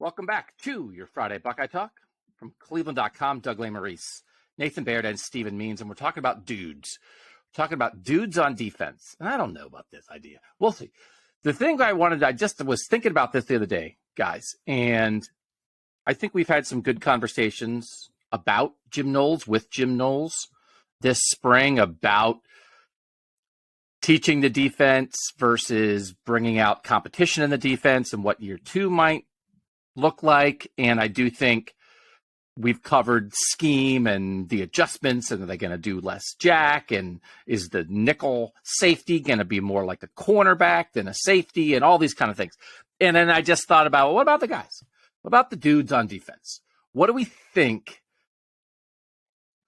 Welcome back to your Friday Buckeye Talk from cleveland.com. Doug Lesmerises, Nathan Baird, and Stephen Means, and we're talking about dudes. We're talking about dudes on defense. And I don't know about this idea. We'll see. The thing I just was thinking about this the other day, guys, and I think we've had some good conversations about Jim Knowles, with Jim Knowles this spring, about teaching the defense versus bringing out competition in the defense and what year two might look like. And I do think we've covered scheme and the adjustments, and are they going to do less jack? And is the nickel safety going to be more like a cornerback than a safety, and all these kind of things. And then I just thought about, well, what about the guys? What about the dudes on defense? What do we think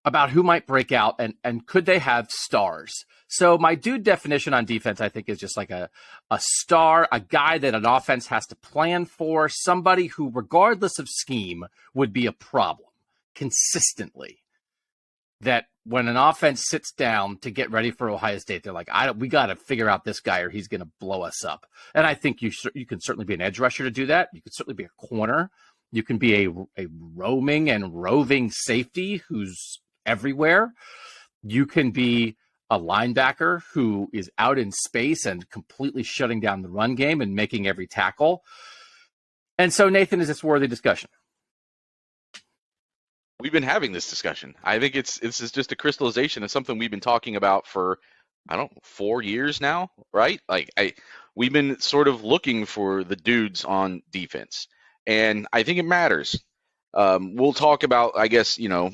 about who might break out, and could they have stars? So my dude definition on defense, I think, is just like a star, a guy that an offense has to plan for, somebody who, regardless of scheme, would be a problem consistently. That when an offense sits down to get ready for Ohio State, they're like, we got to figure out this guy or he's going to blow us up. And I think you can certainly be an edge rusher to do that. You can certainly be a corner. You can be a roaming and roving safety who's everywhere. You can be a linebacker who is out in space and completely shutting down the run game and making every tackle. And so, Nathan, is this worthy discussion? We've been having this discussion. I think it's just a crystallization of something we've been talking about for, 4 years now, right? We've been sort of looking for the dudes on defense, and I think it matters. We'll talk about, I guess, you'll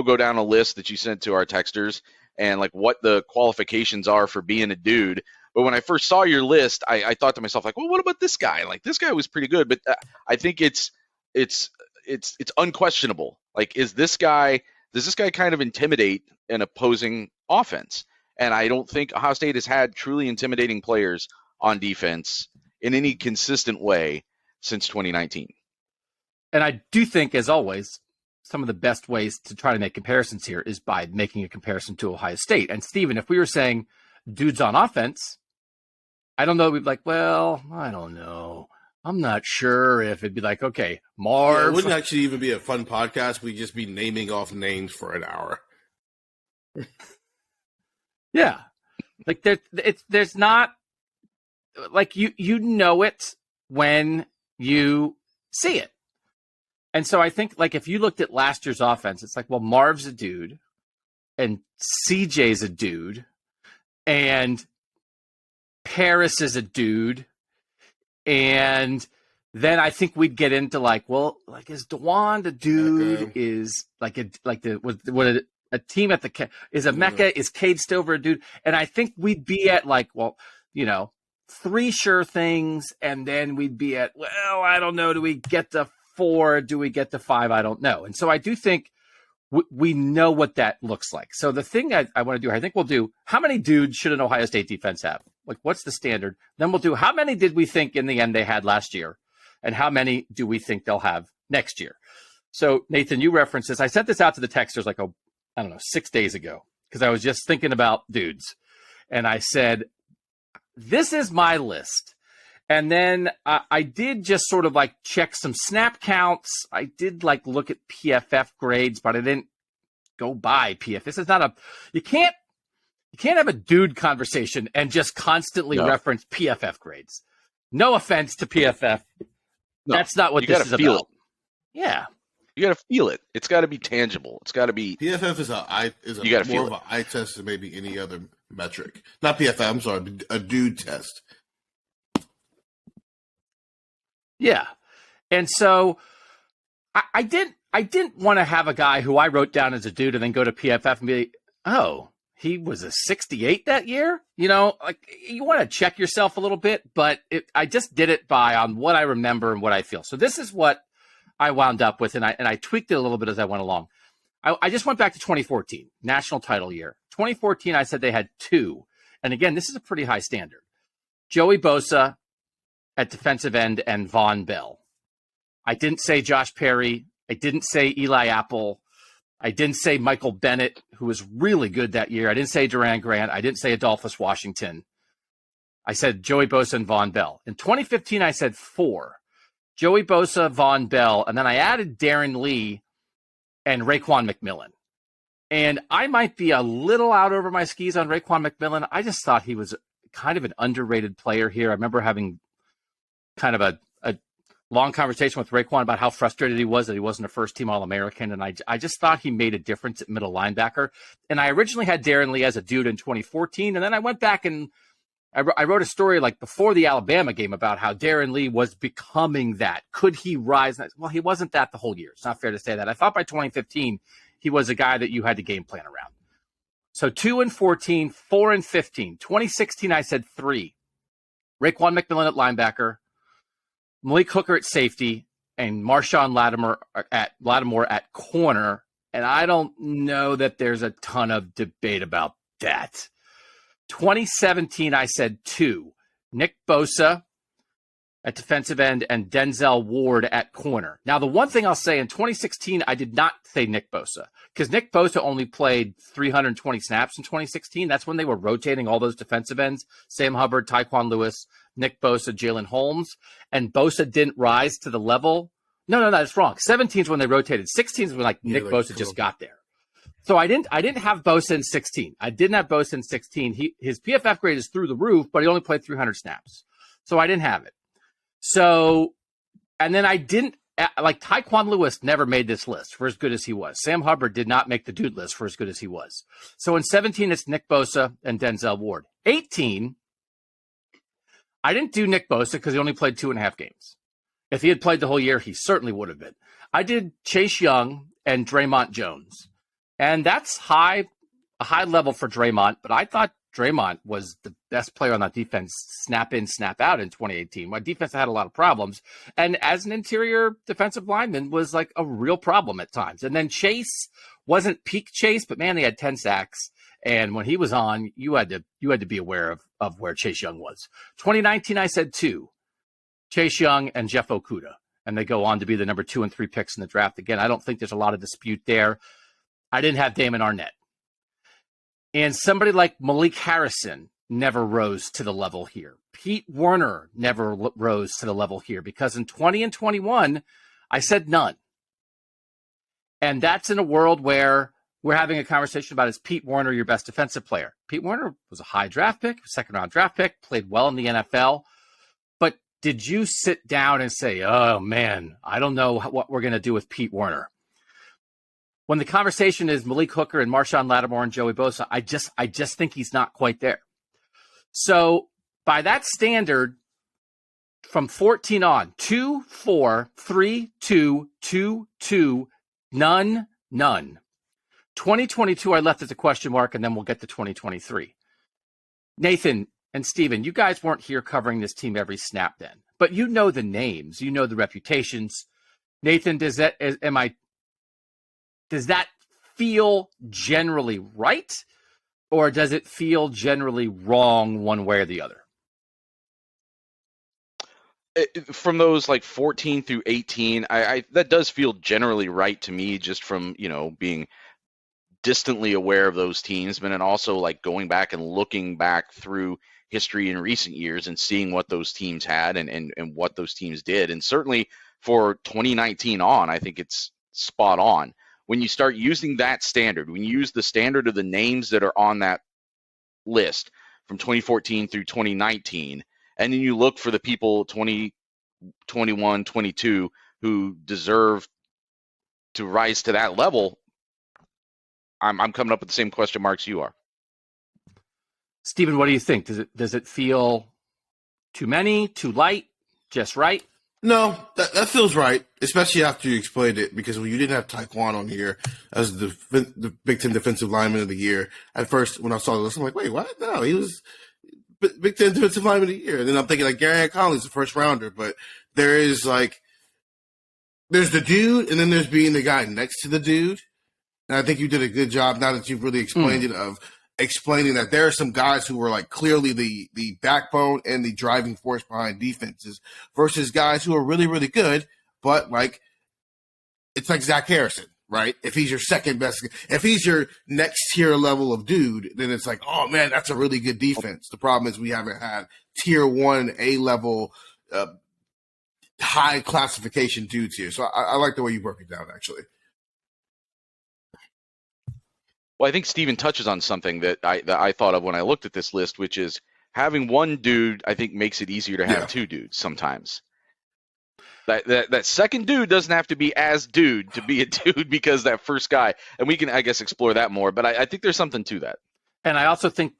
go down a list that you sent to our texters and like what the qualifications are for being a dude. But when I first saw your list, I thought to myself, like, well, what about this guy? Like, this guy was pretty good, but I think it's unquestionable. Like, does this guy kind of intimidate an opposing offense? And I don't think Ohio State has had truly intimidating players on defense in any consistent way since 2019. And I do think, as always, some of the best ways to try to make comparisons here is by making a comparison to Ohio State. And Stephen, if we were saying dudes on offense, I don't know. We'd be like, well, I don't know. I'm not sure if it'd be like, okay, Marv. Yeah, it wouldn't actually even be a fun podcast. We'd just be naming off names for an hour. Yeah. Like there's not, like you know it when you see it. And so I think, like, if you looked at last year's offense, it's like, well, Marv's a dude and CJ's a dude and Paris is a dude. And then I think we'd get into like, well, like, is Dewan the dude? Okay. Is like a team at the, is a Mecca? Is Cade Stover a dude? And I think we'd be at like, well, 3 sure things. And then we'd be at, well, I don't know. Do we get to 4? Do we get to 5? I don't know. And so I do think we know what that looks like. So the thing I want to do, I think we'll do, how many dudes should an Ohio State defense have? Like, what's the standard? Then we'll do, how many did we think in the end they had last year? And how many do we think they'll have next year? So, Nathan, you referenced this. I sent this out to the texters like, 6 days ago, because I was just thinking about dudes. And I said, this is my list. And then I did just sort of like check some snap counts. I did like look at PFF grades, but I didn't go by PFF. This is not you can't have a dude conversation and just constantly reference PFF grades. No offense to PFF. No, that's not what this is about. It. Yeah. You got to feel it. It's got to be tangible. It's got to be. PFF is more of an eye test than maybe any other metric. Not PFF, I'm sorry, a dude test. Yeah. And so I didn't want to have a guy who I wrote down as a dude and then go to PFF and be, oh, he was a 68 that year. Like, you want to check yourself a little bit, but I just did it on what I remember and what I feel. So this is what I wound up with. And I tweaked it a little bit as I went along. I just went back to 2014, national title year. 2014, I said they had 2. And again, this is a pretty high standard. Joey Bosa at defensive end and Vonn Bell. I didn't say Josh Perry. I didn't say Eli Apple. I didn't say Michael Bennett, who was really good that year. I didn't say Duran Grant. I didn't say Adolphus Washington. I said Joey Bosa and Vonn Bell. In 2015, I said 4. Joey Bosa, Vonn Bell, and then I added Darren Lee and Raekwon McMillan. And I might be a little out over my skis on Raekwon McMillan. I just thought he was kind of an underrated player here. I remember having kind of a long conversation with Raekwon about how frustrated he was that he wasn't a first-team All-American, and I just thought he made a difference at middle linebacker. And I originally had Darren Lee as a dude in 2014, and then I went back and I wrote a story like before the Alabama game about how Darren Lee was becoming that. Could he rise? Well, he wasn't that the whole year. It's not fair to say that. I thought by 2015 he was a guy that you had to game plan around. So 2 and 14, 4 and 15. 2016 I said 3. Raekwon McMillan at linebacker, Malik Hooker at safety, and Marshon Lattimore at corner. And I don't know that there's a ton of debate about that. 2017, I said 2. Nick Bosa at defensive end and Denzel Ward at corner. Now, the one thing I'll say, in 2016, I did not say Nick Bosa because Nick Bosa only played 320 snaps in 2016. That's when they were rotating all those defensive ends, Sam Hubbard, Tyquan Lewis, Nick Bosa, Jalen Holmes, and Bosa didn't rise to the level. No, that's wrong. 17 is when they rotated. 16 is when Nick Bosa just got there. So I didn't have Bosa in 16. I didn't have Bosa in 16. His PFF grade is through the roof, but he only played 300 snaps. So I didn't have it. So, and then I didn't, Tyquan Lewis never made this list for as good as he was. Sam Hubbard did not make the dude list for as good as he was. So in 17, it's Nick Bosa and Denzel Ward. 18, I didn't do Nick Bosa because he only played 2.5 games. If he had played the whole year, he certainly would have been. I did Chase Young and Draymond Jones. And that's a high level for Draymond, but I thought Draymond was the best player on that defense, snap in, snap out in 2018. My defense had a lot of problems. And as an interior defensive lineman was like a real problem at times. And then Chase wasn't peak Chase, but man, they had 10 sacks. And when he was on, you had to be aware of where Chase Young was. 2019, I said 2, Chase Young and Jeff Okudah. And they go on to be the number 2 and 3 picks in the draft. Again, I don't think there's a lot of dispute there. I didn't have Damon Arnett. And somebody like Malik Harrison never rose to the level here. Pete Werner never rose to the level here because in 20 and 21, I said none. And that's in a world where we're having a conversation about, is Pete Werner your best defensive player? Pete Werner was a high draft pick, second-round draft pick, played well in the NFL. But did you sit down and say, oh, man, I don't know what we're going to do with Pete Werner? When the conversation is Malik Hooker and Marshon Lattimore and Joey Bosa, I just think he's not quite there. So by that standard, from 14 on, 2, 4, 3, 2, 2, 2, none. 2022, I left as a question mark, and then we'll get to 2023. Nathan and Steven, you guys weren't here covering this team every snap then, but you know the names, you know the reputations. Nathan, does that feel generally right, or does it feel generally wrong one way or the other? From those like 14 through 18, I that does feel generally right to me, just from, being distantly aware of those teams, but then also like going back and looking back through history in recent years and seeing what those teams had and what those teams did. And certainly for 2019 on, I think it's spot on. When you start using that standard, when you use the standard of the names that are on that list from 2014 through 2019, and then you look for the people 20, 21, 22 who deserve to rise to that level, I'm coming up with the same question marks you are. Steven, what do you think? Does it feel too many, too light, just right? No, that feels right, especially after you explained it, because when you didn't have Tyquan on here as the Big Ten Defensive Lineman of the Year, at first when I saw this, I'm like, wait, what? No, he was Big Ten Defensive Lineman of the Year. And then I'm thinking like Gary Conley's the first rounder, but there's the dude, and then there's being the guy next to the dude. And I think you did a good job, now that you've really explained it, of explaining that there are some guys who were like clearly the backbone and the driving force behind defenses versus guys who are really, really good, but like it's like Zach Harrison, right? If he's your second best, if he's your next tier level of dude, then it's like, oh man, that's a really good defense. The problem is we haven't had tier 1 A level high classification dudes here. So I like the way you broke it down, actually. Well, I think Steven touches on something that I thought of when I looked at this list, which is having one dude, I think, makes it easier to have two dudes sometimes. That second dude doesn't have to be as dude to be a dude because that first guy, and we can, I guess, explore that more. But I think there's something to that. And I also think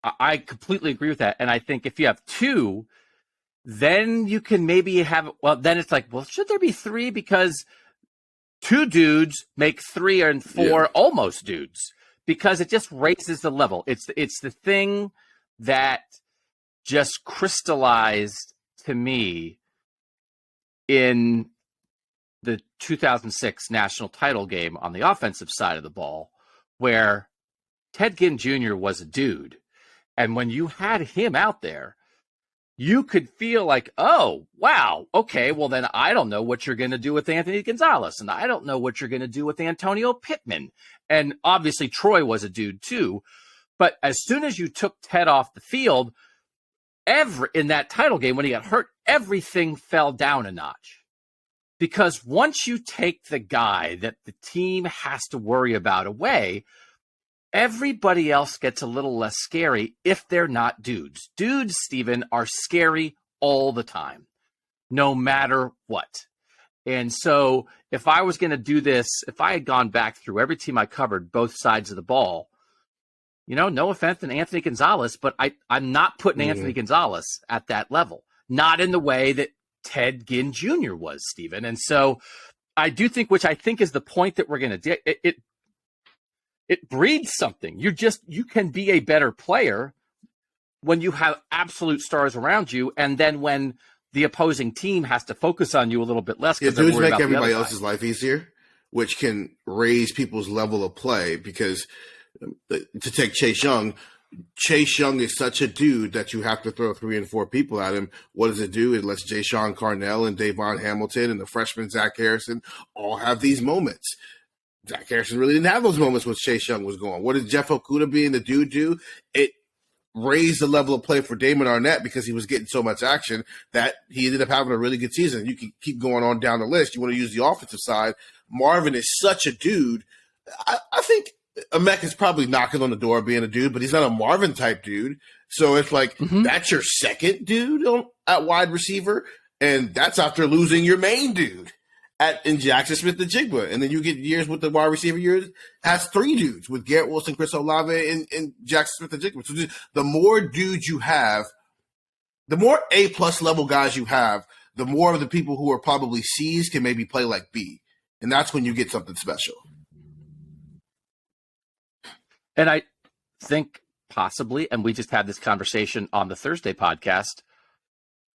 I completely agree with that. And I think if you have two, then you can maybe have, well, then it's like, well, should there be three? Because two dudes make three and four almost dudes, because it just raises the level. It's the thing that just crystallized to me in the 2006 national title game on the offensive side of the ball, where Ted Ginn Jr. was a dude. And when you had him out there, you could feel like, oh, wow, okay, well, then I don't know what you're going to do with Anthony Gonzalez, and I don't know what you're going to do with Antonio Pittman. And obviously Troy was a dude too. But as soon as you took Ted off the field, in that title game, when he got hurt, everything fell down a notch. Because once you take the guy that the team has to worry about away, everybody else gets a little less scary if they're not dudes. Dudes, Steven, are scary all the time, no matter what. And so if I was going to do this, if I had gone back through every team I covered, both sides of the ball, no offense to Anthony Gonzalez, but I'm not putting Anthony Gonzalez at that level, not in the way that Ted Ginn Jr. was, Steven. And so I do think, which I think is the point that we're going to do, it breeds something. You can be a better player when you have absolute stars around you, and then when the opposing team has to focus on you a little bit less. Yeah, dudes make everybody else's life easier, which can raise people's level of play. Because to take Chase Young is such a dude that you have to throw 3 and 4 people at him. What does it do? It lets Ja'Shawn Carnell and Davon Hamilton and the freshman Zach Harrison all have these moments. Zach Harrison really didn't have those moments when Chase Young was going. What did Jeff Okudah being the dude do? It raised the level of play for Damon Arnett because he was getting so much action that he ended up having a really good season. You can keep going on down the list. You want to use the offensive side. Marvin is such a dude. I think Emeka is probably knocking on the door being a dude, but he's not a Marvin type dude. So it's like, that's your second dude at wide receiver, and that's after losing your main dude in Jackson Smith-Njigba. And then you get years with the wide receiver years has 3 dudes with Garrett Wilson, Chris Olave, and Jackson Smith-Njigba. So the more dudes you have, the more A-plus level guys you have, the more of the people who are probably C's can maybe play like B. And that's when you get something special. And I think possibly, and we just had this conversation on the Thursday podcast,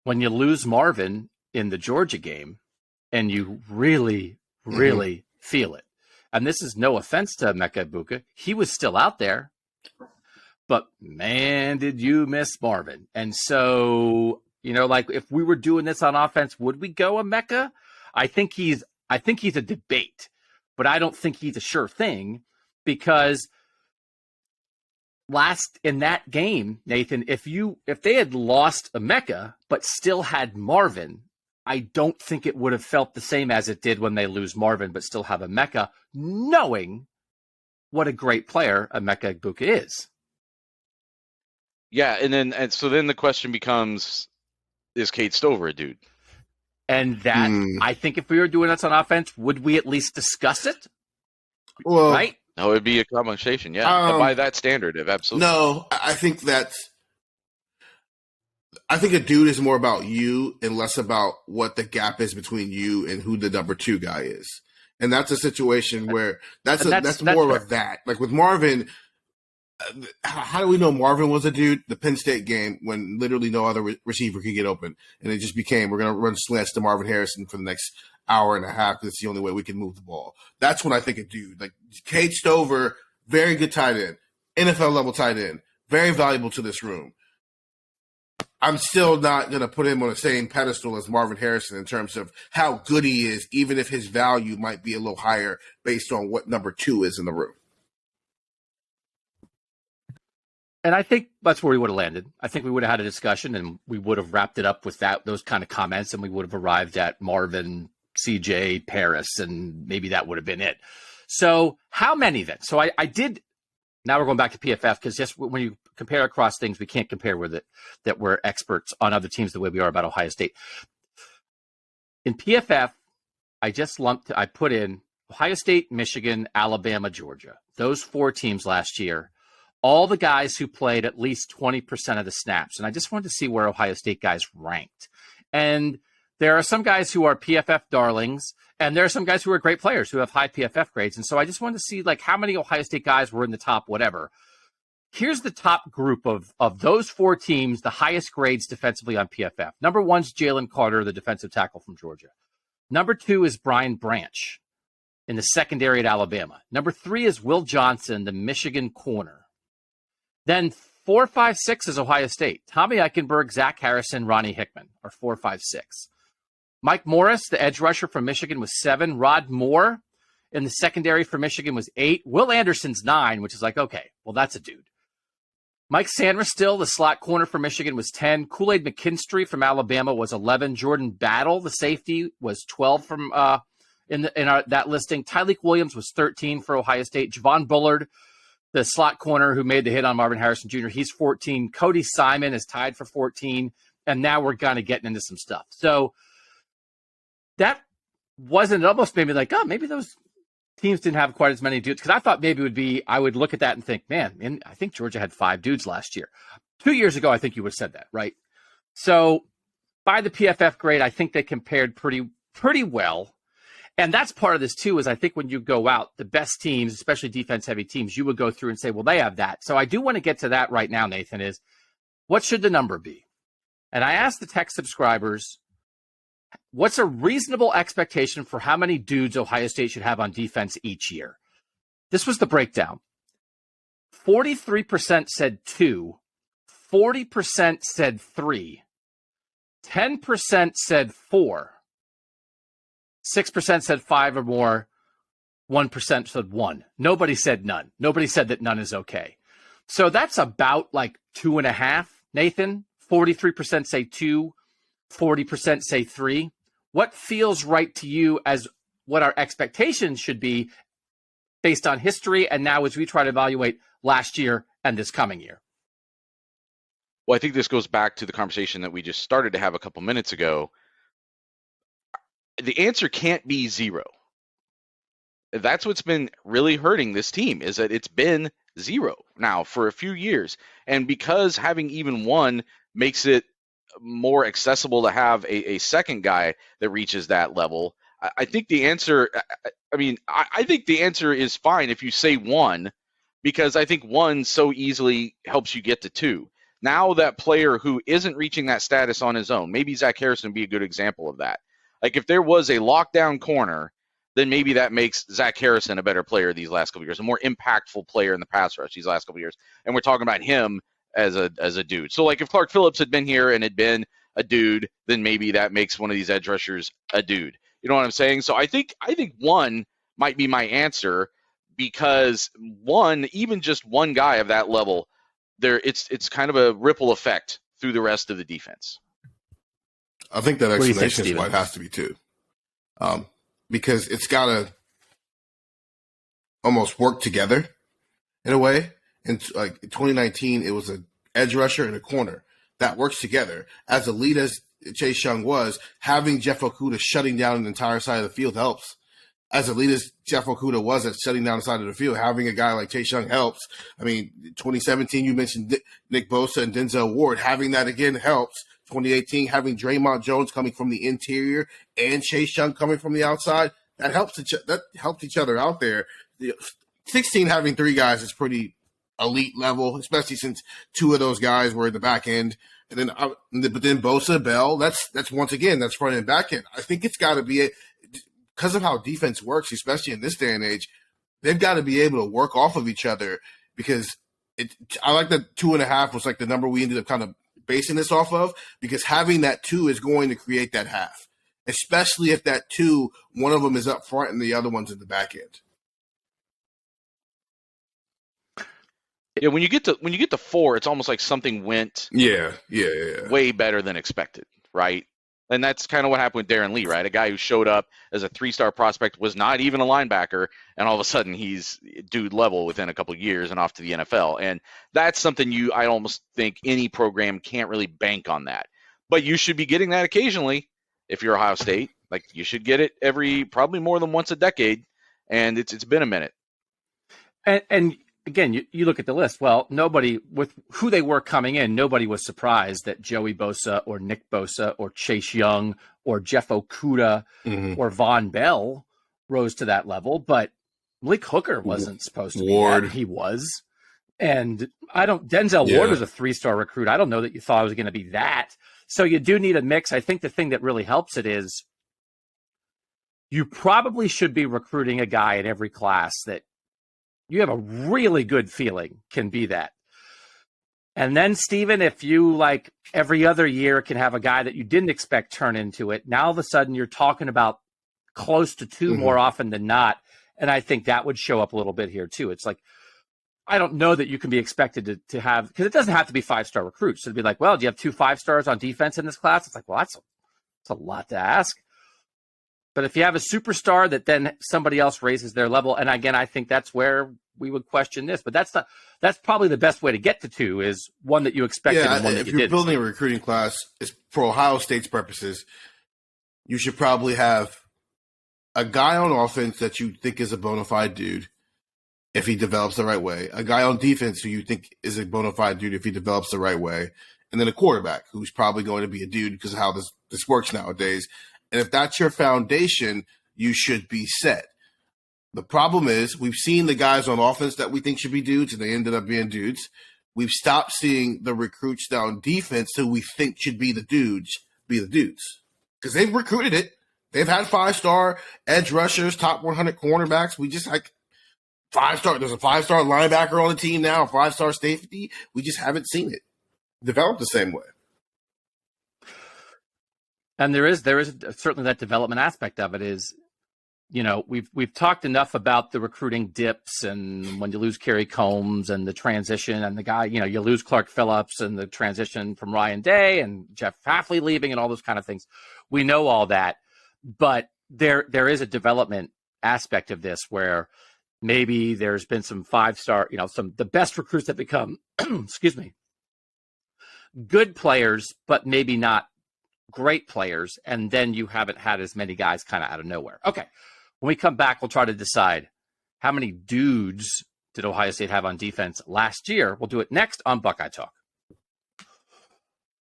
when you lose Marvin in the Georgia game and you really, really feel it. And this is no offense to Emeka Egbuka. He was still out there, but man, did you miss Marvin. And so, like if we were doing this on offense, would we go Emeka? I think he's a debate, but I don't think he's a sure thing, because in that game, Nathan, if they had lost Emeka but still had Marvin, I don't think it would have felt the same as it did when they lose Marvin but still have Emeka, knowing what a great player Emeka Egbuka is. Yeah, and so then the question becomes, is Cade Stover a dude? And that, I think if we were doing this on offense, would we at least discuss it? Well, right? No, it'd be a conversation, yeah. By that standard, absolutely. No, I think a dude is more about you and less about what the gap is between you and who the number 2 guy is. And that's a situation where that's more of that. Like with Marvin, how do we know Marvin was a dude? The Penn State game when literally no other receiver could get open. And it just became, we're going to run slants to Marvin Harrison for the next hour and a half because it's the only way we can move the ball. That's when I think a dude. Like Cade Stover, very good tight end, NFL level tight end, very valuable to this room. I'm still not going to put him on the same pedestal as Marvin Harrison in terms of how good he is, even if his value might be a little higher based on what number 2 is in the room. And I think that's where we would have landed. I think we would have had a discussion and we would have wrapped it up with those kind of comments, and we would have arrived at Marvin, CJ, Paris, and maybe that would have been it. So how many then? So I did. Now we're going back to PFF because just when you compare across things, we can't compare with it that we're experts on other teams the way we are about Ohio State. In PFF, I put in Ohio State, Michigan, Alabama, Georgia. Those 4 teams last year, all the guys who played at least 20% of the snaps. And I just wanted to see where Ohio State guys ranked. And there are some guys who are PFF darlings, and there are some guys who are great players who have high PFF grades. And so I just wanted to see how many Ohio State guys were in the top whatever. Here's the top group of those 4 teams, the highest grades defensively on PFF. Number 1's Jalen Carter, the defensive tackle from Georgia. Number 2 is Brian Branch in the secondary at Alabama. Number 3 is Will Johnson, the Michigan corner. Then 4, 5, 6 is Ohio State. Tommy Eichenberg, Zach Harrison, Ronnie Hickman are 4, 5, 6. Mike Morris, the edge rusher from Michigan, was 7. Rod Moore in the secondary for Michigan was 8. Will Anderson's 9, which is okay, well, that's a dude. Mike Sanders, the slot corner for Michigan, was 10. Kool-Aid McKinstry from Alabama was 11. Jordan Battle, the safety, was 12 from that listing. Tyleik Williams was 13 for Ohio State. Javon Bullard, the slot corner who made the hit on Marvin Harrison Jr., he's 14. Cody Simon is tied for 14. And now we're kind of getting into some stuff. So that wasn't, it almost made me maybe those teams didn't have quite as many dudes. Because I thought maybe it would be, I would look at that and think, man, I think Georgia had 5 dudes last year. 2 years ago, I think you would have said that, right? So by the PFF grade, I think they compared pretty well. And that's part of this too, is I think when you go out, the best teams, especially defense-heavy teams, you would go through and say, well, they have that. So I do want to get to that right now, Nathan, is what should the number be? And I asked the tech subscribers, what's a reasonable expectation for how many dudes Ohio State should have on defense each year? This was the breakdown. 43% said 2, 40% said 3, 10% said 4, 6% said 5 or more, 1% said 1. Nobody said none. Nobody said that none is okay. So that's about 2.5, Nathan. 43% say 2, 40% say 3. What feels right to you as what our expectations should be based on history and now as we try to evaluate last year and this coming year? Well, I think this goes back to the conversation that we just started to have a couple minutes ago. The answer can't be 0. That's what's been really hurting this team, is that it's been 0 now for a few years. And because having even 1 makes it more accessible to have a second guy that reaches that level, I think the answer, I think the answer is fine if you say 1, because I think 1 so easily helps you get to 2. Now that player who isn't reaching that status on his own, maybe Zach Harrison would be a good example of that. If there was a lockdown corner, then maybe that makes Zach Harrison a better player these last couple of years, a more impactful player in the pass rush these last couple of years. And we're talking about him as a dude. So if Clark Phillips had been here and had been a dude, then maybe that makes one of these edge rushers a dude. You know what I'm saying? So I think 1 might be my answer, because 1, even just 1 guy of that level, it's kind of a ripple effect through the rest of the defense. I think that explanation is why it has to be 2. Because it's got to almost work together in a way. In 2019, it was an edge rusher and a corner. That works together. As elite as Chase Young was, having Jeff Okudah shutting down an entire side of the field helps. As elite as Jeff Okudah was at shutting down the side of the field, having a guy like Chase Young helps. 2017, you mentioned Nick Bosa and Denzel Ward. Having that again helps. 2018, having Draymond Jones coming from the interior and Chase Young coming from the outside, that helped each other out there. 16 having 3 guys is pretty elite level, especially since 2 of those guys were in the back end. And then, but then Bosa, Bell, that's once again, that's front and back end. I think it's got to be because of how defense works, especially in this day and age, they've got to be able to work off of each other, because I like that 2.5 was the number we ended up kind of basing this off of, because having that 2 is going to create that half, especially if that 2, one of them is up front and the other one's in the back end. Yeah, when you get to 4, it's almost like something went Yeah. way better than expected, right? And that's kind of what happened with Darren Lee, right? A guy who showed up as a 3-star prospect, was not even a linebacker, and all of a sudden he's dude level within a couple of years and off to the NFL. And that's something I almost think any program can't really bank on that. But you should be getting that occasionally if you're Ohio State. Like, you should get it probably more than once a decade, and it's been a minute. And again, you look at the list. Well, nobody, with who they were coming in, nobody was surprised that Joey Bosa or Nick Bosa or Chase Young or Jeff Okudah or Vonn Bell rose to that level. But Malik Hooker wasn't supposed to be that. He was. And Denzel Ward was a 3-star recruit. I don't know that you thought it was going to be that. So you do need a mix. I think the thing that really helps it is you probably should be recruiting a guy in every class that you have a really good feeling can be that. And then, Steven, if you, like every other year, can have a guy that you didn't expect turn into it, now all of a sudden you're talking about close to 2 more often than not. And I think that would show up a little bit here, too. It's like, I don't know that you can be expected to have, because it doesn't have to be 5-star recruits. So it'd be like, well, do you have 2 5-stars on defense in this class? It's like, well, that's a lot to ask. But if you have a superstar that then somebody else raises their level, and again, I think that's where we would question this. But that's probably the best way to get to 2 is one that you expected and one that you didn't. If you're building a recruiting class, for Ohio State's purposes, you should probably have a guy on offense that you think is a bona fide dude if he develops the right way, a guy on defense who you think is a bona fide dude if he develops the right way, and then a quarterback who's probably going to be a dude because of how this works nowadays. And if that's your foundation, you should be set. The problem is we've seen the guys on offense that we think should be dudes, and they ended up being dudes. We've stopped seeing the recruits down defense who we think should be the dudes because they've recruited it. They've had 5-star edge rushers, top 100 cornerbacks. We just like 5-star. There's a 5-star linebacker on the team now, a 5-star safety. We just haven't seen it develop the same way. And there is certainly that development aspect of it is, we've talked enough about the recruiting dips and when you lose Kerry Combs and the transition and the guy, you lose Clark Phillips and the transition from Ryan Day and Jeff Hafley leaving and all those kind of things. We know all that, but there is a development aspect of this where maybe there's been some 5-star, the best recruits that become, excuse me, good players, but maybe not great players, and then you haven't had as many guys kind of out of nowhere. Okay, when we come back, we'll try to decide how many dudes did Ohio State have on defense last year. We'll do it next on Buckeye Talk.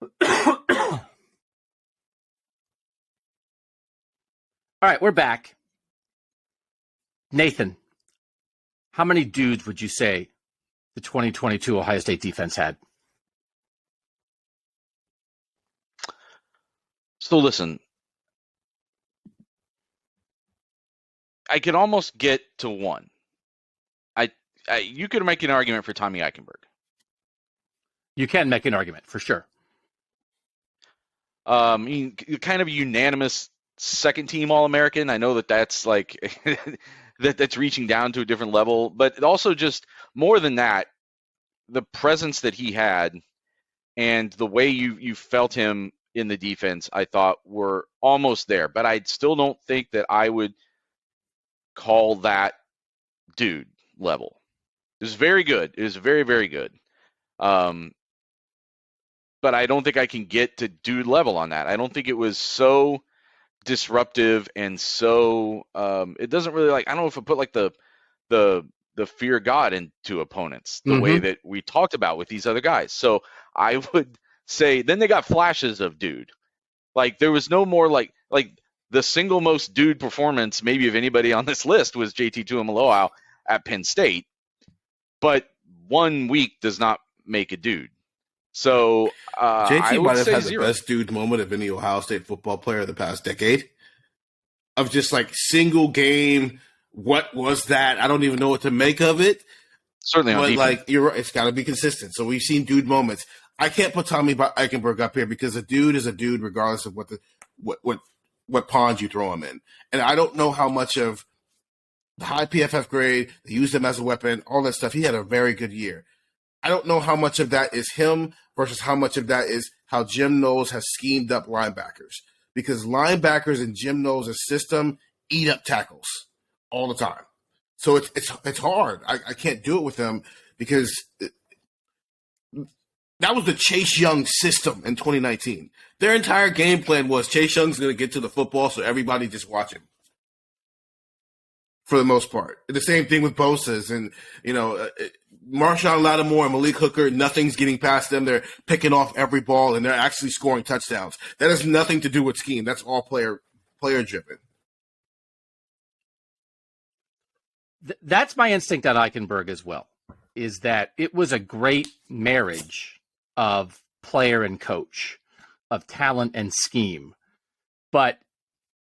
All right, we're back. Nathan, how many dudes would you say the 2022 Ohio State defense had? So listen, I could almost get to 1. You could make an argument for Tommy Eichenberg. You can make an argument for sure. Kind of a unanimous second-team All-American. I know that's like that's reaching down to a different level, but also just more than that, the presence that he had and the way you felt him in the defense, I thought were almost there, but I still don't think that I would call that dude level. It was very good. It was very, very good. But I don't think I can get to dude level on that. I don't think it was so disruptive and so it doesn't really I don't know if it put like the fear of God into opponents the way that we talked about with these other guys. So I would say then they got flashes of dude. Like there was no more like the single most dude performance maybe of anybody on this list was JT Tuimoloau at Penn State. But 1 week does not make a dude. So JT might have had 0. the best dude moment of any Ohio State football player of the past decade. Of just like single game, what was that? I don't even know what to make of it. Certainly on but defense. like you're right, it's got to be consistent. So we've seen dude moments. I can't put Tommy Eichenberg up here because a dude is a dude regardless of what pond you throw him in. And I don't know how much of the high PFF grade, they used him as a weapon, all that stuff. He had a very good year. I don't know how much of that is him versus how much of that is how Jim Knowles has schemed up linebackers. Because linebackers in Jim Knowles' system eat up tackles all the time. So it's hard. I can't do it with them because that was the Chase Young system in 2019. Their entire game plan was Chase Young's going to get to the football, so everybody just watch him. For the most part. The same thing with Bosa's and, Marshon Lattimore and Malik Hooker, nothing's getting past them. They're picking off every ball and they're actually scoring touchdowns. That has nothing to do with scheme. That's all player driven. That's my instinct on Eichenberg as well, is that it was a great marriage of player and coach, of talent and scheme. But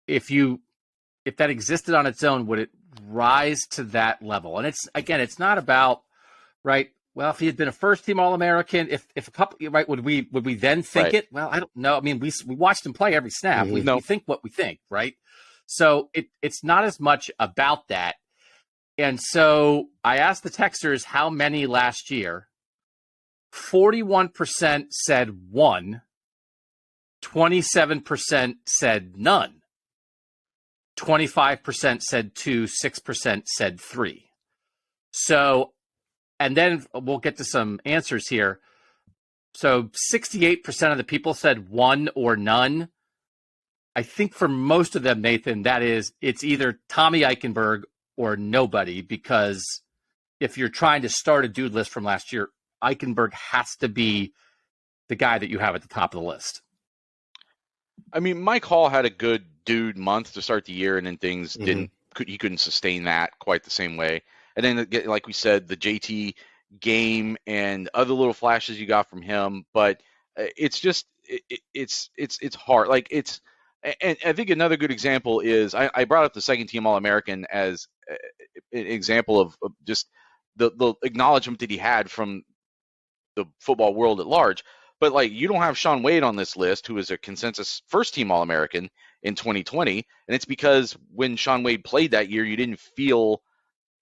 if that existed on its own, would it rise to that level? And it's not about, right, well, if he had been a first team All-American, if a couple, right, would we then think Right. it? Well, I don't know. I mean, we watched him play every snap. Mhm. We think what we think, right? So it's not as much about that. And so I asked the texters how many last year. 41% said one, 27% said none, 25% said two, 6% said three. So, and then we'll get to some answers here. So 68% of the people said one or none. I think for most of them, Nathan, it's either Tommy Eichenberg or nobody, because if you're trying to start a dude list from last year, Eichenberg has to be the guy that you have at the top of the list. I mean, Mike Hall had a good dude month to start the year, and then things he couldn't sustain that quite the same way. And then, like we said, the JT game and other little flashes you got from him, but it's just it's hard. Like and I think another good example is I brought up the second team All-American as an example of just the acknowledgement that he had from the football world at large. But like, you don't have Shaun Wade on this list, who is a consensus first team All-American in 2020. And it's because when Shaun Wade played that year, you didn't feel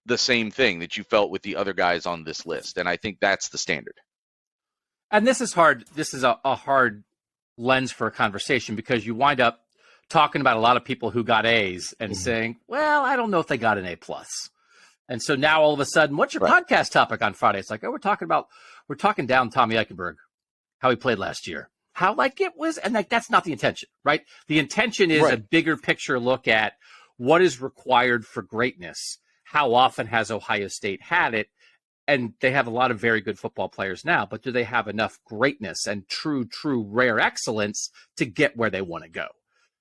the same thing that you felt with the other guys on this list. And I think that's the standard. And this is hard. This is a hard lens for a conversation, because you wind up talking about a lot of people who got A's and saying, well, I don't know if they got an A+. And so now all of a sudden, what's your podcast topic on Friday? It's like, oh, we're talking down Tommy Eichenberg, how he played last year, how like it was. And like, that's not the intention, right? The intention is a bigger picture look at what is required for greatness. How often has Ohio State had it? And they have a lot of very good football players now, but do they have enough greatness and true, rare excellence to get where they want to go,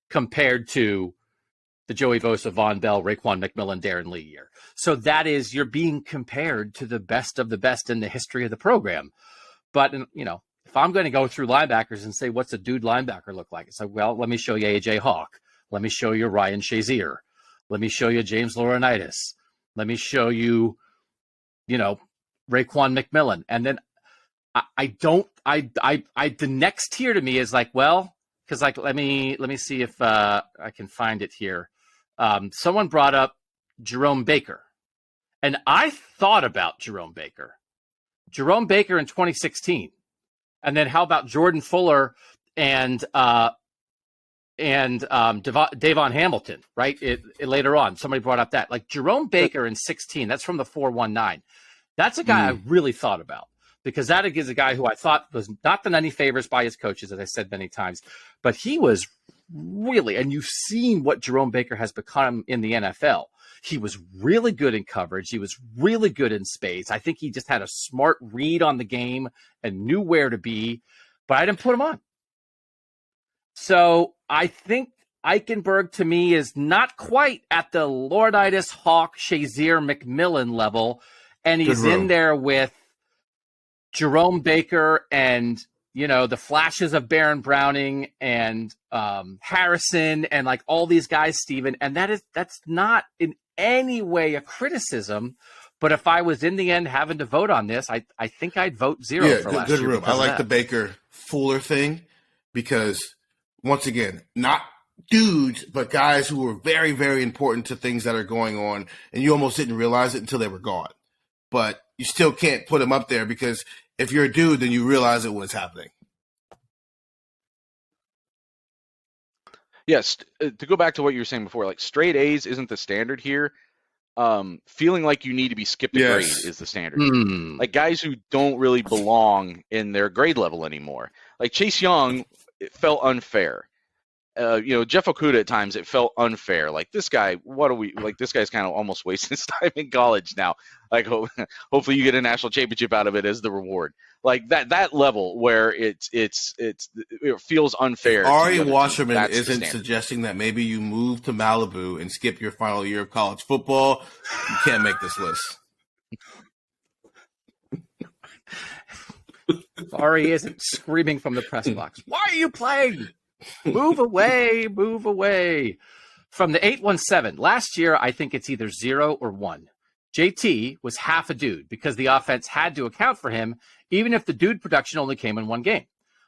compared to the Joey Bosa, Vonn Bell, Raekwon McMillan, Darren Lee year? So that is, you're being compared to the best of the best in the history of the program. But, if I'm going to go through linebackers and say, what's a dude linebacker look like? It's like, well, let me show you A.J. Hawk. Let me show you Ryan Shazier. Let me show you James Laurinaitis. Let me show you, Raekwon McMillan. And then the next tier to me is like, well, because like, let me see if I can find it here. Someone brought up Jerome Baker, and I thought about Jerome Baker in 2016. And then how about Jordan Fuller and Davon Hamilton, right? Later on, somebody brought up that. Like Jerome Baker in 16, that's from the 419. That's a guy I really thought about, because that is a guy who I thought was not done any favors by his coaches, as I said many times, but he was really, and you've seen what Jerome Baker has become in the NFL. He was really good in coverage. He was really good in space. I think he just had a smart read on the game and knew where to be, but I didn't put him on. So I think Eichenberg to me is not quite at the Laurinaitis, Hawk, Shazier, McMillan level, and he's in there with Jerome Baker and the flashes of Baron Browning and Harrison and like all these guys, Steven. And that's not in any way a criticism. But if I was in the end having to vote on this, I think I'd vote zero for last year. Room. I like the Baker Fuller thing, because once again, not dudes, but guys who were very, very important to things that are going on, and you almost didn't realize it until they were gone. But you still can't put him up there because if you're a dude, then you realize it was happening. Yes, to go back to what you were saying before, like straight A's isn't the standard here. Feeling like you need to be skipped a grade is the standard. Like guys who don't really belong in their grade level anymore. Like Chase Young, it felt unfair. Jeff Okudah at times, it felt unfair. Like this guy, this guy's kind of almost wasting his time in college now. Like hopefully you get a national championship out of it as the reward. Like that level where it feels unfair. Ari Wasserman isn't suggesting that maybe you move to Malibu and skip your final year of college football. You can't make this list. Ari isn't screaming from the press box. Why are you playing? Move away, move away. From the 817, last year, I think it's either 0 or 1. JT was half a dude because the offense had to account for him, even if the dude production only came in one game.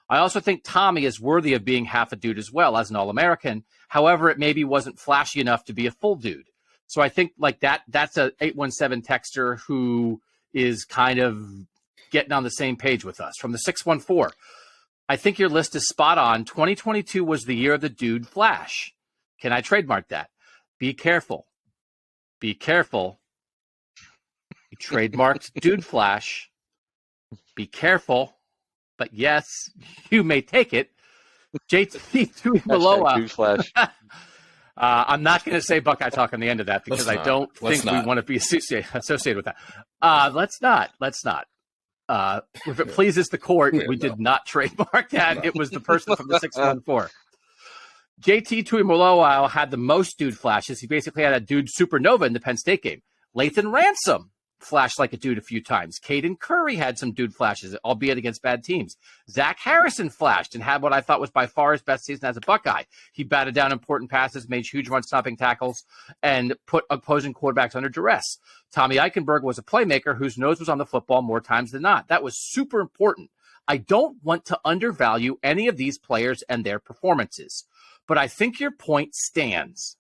I also think Tommy is worthy of being half a dude as well as an All-American. However, it maybe wasn't flashy enough to be a full dude. So I think like that's a 817 texter who is kind of getting on the same page with us. From the 614, I think your list is spot on. 2022 was the year of the dude flash. Can I trademark that? Be careful. Be careful. You trademarked dude flash. Be careful. But yes, you may take it. JT Tuimoloau. Dude flash. I'm not going to say Buckeye Talk on the end of that because I don't think we want to be associated with that. Let's not. If it pleases the court, we did not trademark that. No. It was the person from the 614. JT Tuimoloau had the most dude flashes. He basically had a dude supernova in the Penn State game. Lathan Ransom flashed like a dude a few times. Caden Curry had some dude flashes, albeit against bad teams. Zach Harrison flashed and had what I thought was by far his best season as a Buckeye. He batted down important passes, made huge run-stopping tackles, and put opposing quarterbacks under duress. Tommy Eichenberg was a playmaker whose nose was on the football more times than not. That was super important. I don't want to undervalue any of these players and their performances, but I think your point stands.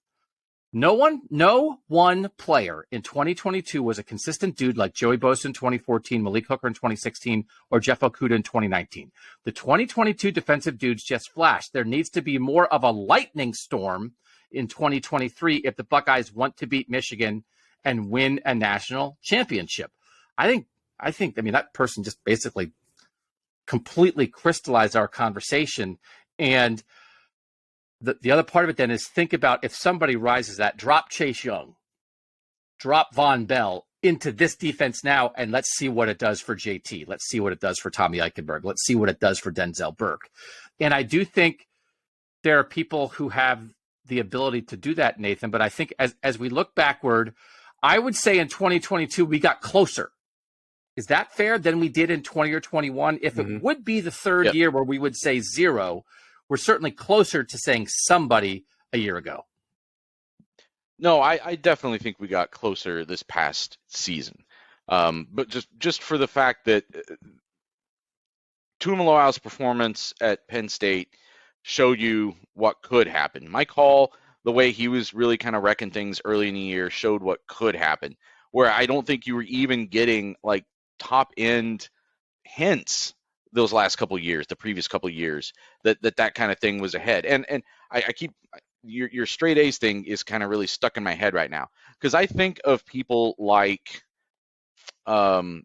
No one player in 2022 was a consistent dude like Joey Bosa in 2014, Malik Hooker in 2016, or Jeff Okudah in 2019. The 2022 defensive dudes just flashed. There needs to be more of a lightning storm in 2023 if the Buckeyes want to beat Michigan and win a national championship. I mean, that person just basically completely crystallized our conversation. And the other part of it then is think about if somebody rises that, drop Chase Young, drop Vonn Bell into this defense now, and let's see what it does for JT. Let's see what it does for Tommy Eichenberg. Let's see what it does for Denzel Burke. And I do think there are people who have the ability to do that, Nathan. But I think as we look backward, I would say in 2022, we got closer. Is that fair than we did in 20 or 21? If it would be the third year where we would say 0, we're certainly closer to saying somebody a year ago. No, I definitely think we got closer this past season. But just for the fact that Tuimoloau's performance at Penn State showed you what could happen. Mike Hall, the way he was really kind of wrecking things early in the year, showed what could happen, where I don't think you were even getting like top end hints those last couple of years, the previous couple of years, that kind of thing was ahead. And I keep your straight A's thing is kind of really stuck in my head right now, because I think of people like Tommy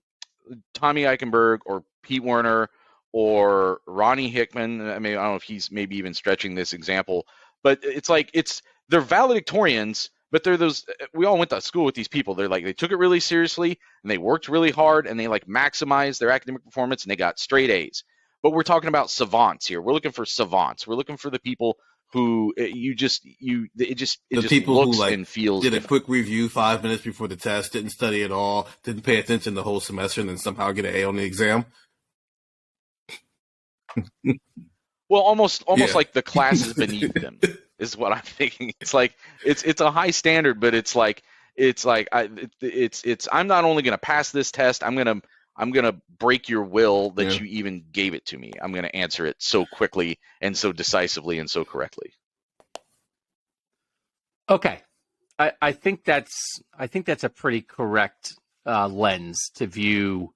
Eichenberg or Pete Werner or Ronnie Hickman. I mean, I don't know if he's maybe even stretching this example, but they're valedictorians, but they're those, we all went to school with these people. They're like, they took it really seriously and they worked really hard and they like maximized their academic performance and they got straight A's. But we're talking about savants here. We're looking for savants. We're looking for the people who it just people looks who like and feels did different. A quick review 5 minutes before the test, didn't study at all, didn't pay attention the whole semester, and then somehow get an A on the exam. Well, almost like the class is beneath them is what I'm thinking. It's like it's a high standard, but it's I'm not only going to pass this test, I'm going to break your will that you even gave it to me. I'm going to answer it so quickly and so decisively and so correctly. Okay. I think that's a pretty correct lens to view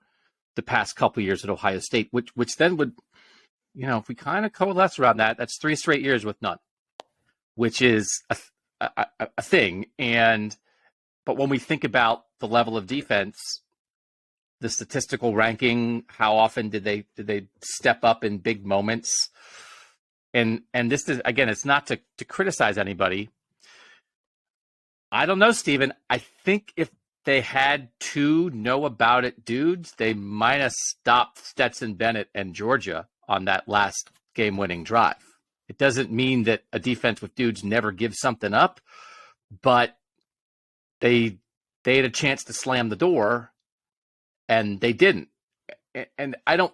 the past couple of years at Ohio State, which then would, if we kind of coalesce around that, that's 3 straight years with none, which is a thing. But when we think about the level of defense, the statistical ranking, how often did they step up in big moments? And this is, again, it's not to criticize anybody. I don't know, Steven. I think if they had 2 know about it dudes, they might have stopped Stetson Bennett and Georgia on that last game-winning drive. It doesn't mean that a defense with dudes never gives something up, but they had a chance to slam the door, and they didn't. And I don't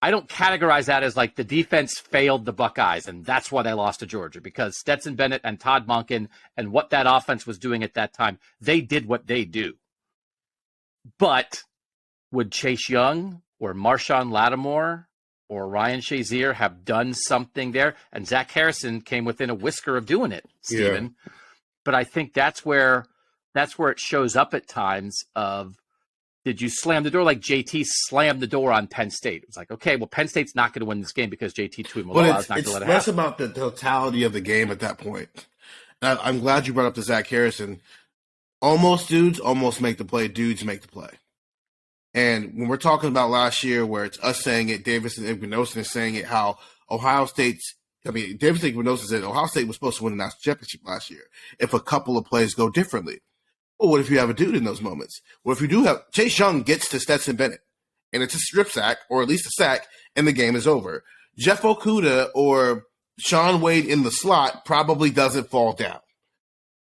categorize that as like the defense failed the Buckeyes, and that's why they lost to Georgia, because Stetson Bennett and Todd Monken and what that offense was doing at that time, they did what they do. But would Chase Young or Marshon Lattimore or Ryan Shazier have done something there? And Zach Harrison came within a whisker of doing it, Stephen. Yeah. But I think that's where it shows up at times of, did you slam the door like JT slammed the door on Penn State? It was like, okay, well, Penn State's not going to win this game because JT Tuimoloau is not going to let it happen. It's less about the totality of the game at that point. And I'm glad you brought up the Zach Harrison. Almost dudes almost make the play. Dudes make the play. And when we're talking about last year, where it's us saying it, Davis and Igbenogson is saying it, how Davis and Igbenogson said Ohio State was supposed to win the national championship last year if a couple of plays go differently. Well, what if you have a dude in those moments? Well, if you do have Chase Young gets to Stetson Bennett, and it's a strip sack, or at least a sack, and the game is over. Jeff Okudah or Shaun Wade in the slot probably doesn't fall down.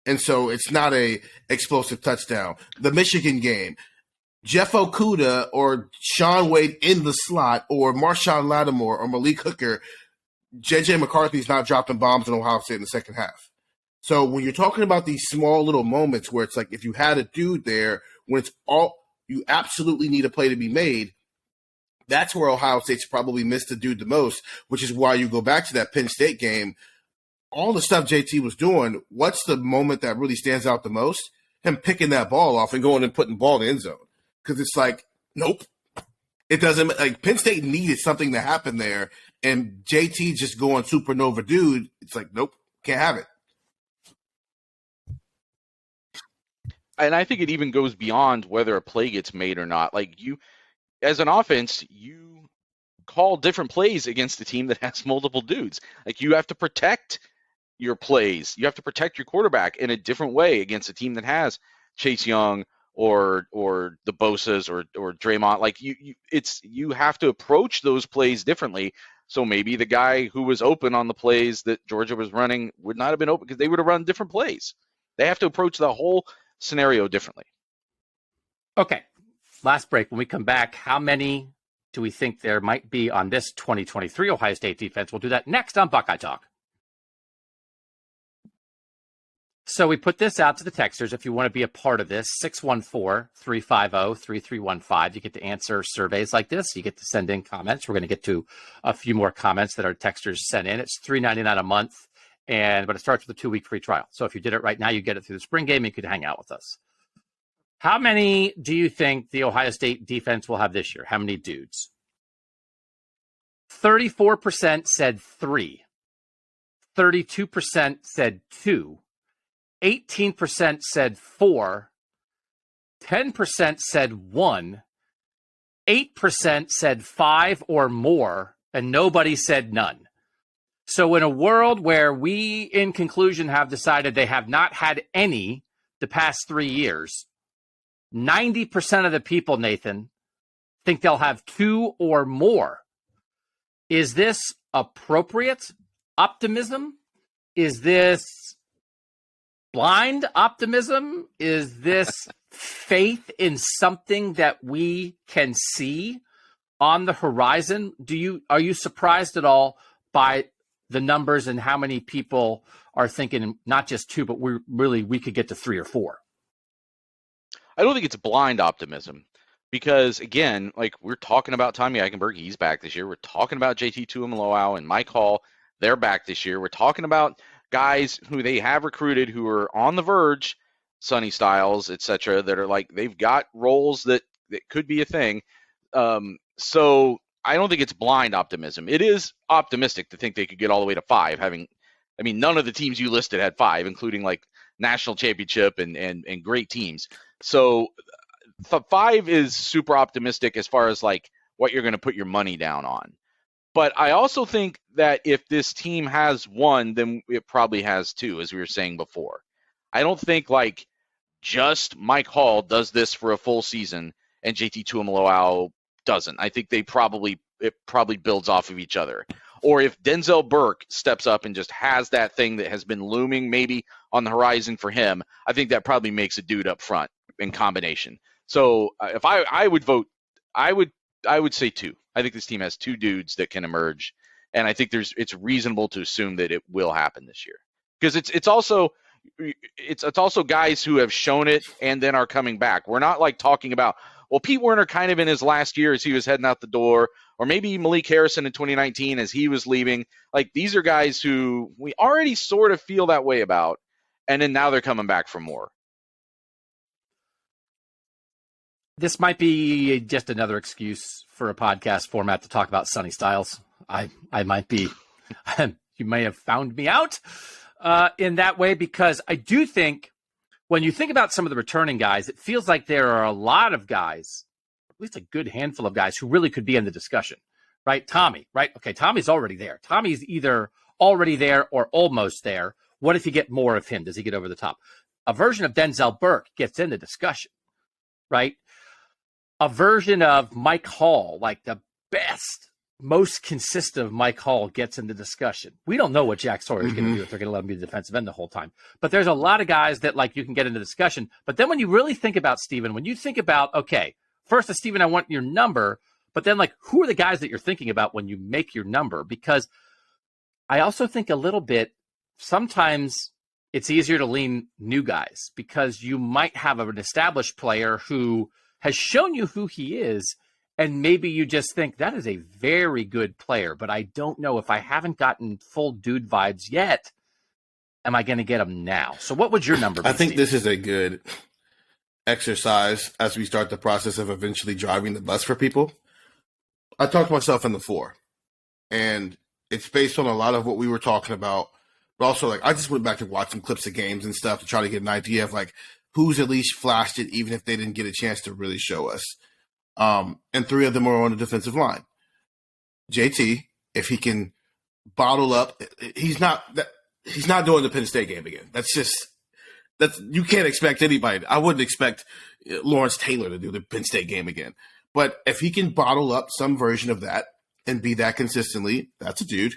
And so it's not a explosive touchdown. The Michigan game, Jeff Okudah or Shaun Wade in the slot, or Marshon Lattimore or Malik Hooker, J.J. McCarthy's not dropping bombs in Ohio State in the second half. So when you're talking about these small little moments where it's like, if you had a dude there, when it's all, you absolutely need a play to be made, that's where Ohio State's probably missed the dude the most, which is why you go back to that Penn State game. All the stuff JT was doing, what's the moment that really stands out the most? Him picking that ball off and going and putting the ball in the end zone. Because it's like, nope. It doesn't, like, Penn State needed something to happen there, and JT just going supernova dude, it's like, nope, can't have it. And I think it even goes beyond whether a play gets made or not. Like, you, as an offense, you call different plays against a team that has multiple dudes. Like, you have to protect your plays. You have to protect your quarterback in a different way against a team that has Chase Young or the Bosas or Draymond. Like, you have to approach those plays differently. So maybe the guy who was open on the plays that Georgia was running would not have been open because they would have run different plays. They have to approach the whole scenario differently. Okay. Last break. When we come back, how many do we think there might be on this 2023 Ohio State defense? We'll do that next on Buckeye Talk. So we put this out to the texters. If you want to be a part of this, 614-350-3315. You get to answer surveys like this. You get to send in comments. We're going to get to a few more comments that our texters sent in. It's $3.99 a month. But it starts with a 2-week free trial. So if you did it right now, you get it through the spring game. You could hang out with us. How many do you think the Ohio State defense will have this year? How many dudes? 34% said 3. 32% said 2. 18% said 4. 10% said 1. 8% said 5 or more. And nobody said none. So in a world where we, in conclusion, have decided they have not had any the past 3 years, 90% of the people, Nathan, think they'll have 2 or more. Is this appropriate optimism? Is this blind optimism? Is this faith in something that we can see on the horizon? Are you surprised at all by the numbers and how many people are thinking not just 2, but we could get to 3 or 4? I don't think it's blind optimism because, again, like, we're talking about Tommy Eichenberg. He's back this year. We're talking about JT Tuimoloau and Mike Hall. They're back this year. We're talking about guys who they have recruited who are on the verge, Sonny Styles, etc., that are like they've got roles that could be a thing. So I don't think it's blind optimism. It is optimistic to think they could get all the way to 5. None of the teams you listed had 5, including like national championship and great teams. So 5 is super optimistic as far as like what you're going to put your money down on. But I also think that if this team has 1, then it probably has 2, as we were saying before. I don't think like just Mike Hall does this for a full season and JT Tuimoloau doesn't. I think it probably builds off of each other. Or if Denzel Burke steps up and just has that thing that has been looming maybe on the horizon for him, I think that probably makes a dude up front in combination. So if I would vote, I would say 2. I think this team has 2 dudes that can emerge, and I think it's reasonable to assume that it will happen this year because it's also guys who have shown it and then are coming back. We're not like talking about, well, Pete Werner kind of in his last year as he was heading out the door, or maybe Malik Harrison in 2019 as he was leaving. Like these are guys who we already sort of feel that way about, and then now they're coming back for more. This might be just another excuse for a podcast format to talk about Sonny Styles. I might be, you may have found me out in that way, because I do think when you think about some of the returning guys, it feels like there are a lot of guys, at least a good handful of guys who really could be in the discussion, right? Tommy, right? Okay, Tommy's already there. Tommy's either already there or almost there. What if you get more of him? Does he get over the top? A version of Denzel Burke gets in the discussion, right? A version of Mike Hall, like the best, most consistent of Mike Hall, gets in the discussion. We don't know what Jack Sawyer is going to do if they're going to let him be the defensive end the whole time. But there's a lot of guys that like you can get into discussion. But then when you really think about Steven, when you think about, okay, first, Steven, I want your number, but then like who are the guys that you're thinking about when you make your number? Because I also think a little bit, sometimes it's easier to lean new guys because you might have an established player who has shown you who he is, and maybe you just think that is a very good player, but I don't know if I haven't gotten full dude vibes yet, am I going to get him now? So what would your number be, I think Steve? this is a good exercise as we start the process of eventually driving the bus for people. I talked myself in the 4, and it's based on a lot of what we were talking about, but also like I just went back to watch some clips of games and stuff to try to get an idea of like who's at least flashed it, even if they didn't get a chance to really show us. And 3 of them are on the defensive line. JT, if he can bottle up, he's not doing the Penn State game again. That's you can't expect anybody. I wouldn't expect Lawrence Taylor to do the Penn State game again. But if he can bottle up some version of that and be that consistently, that's a dude.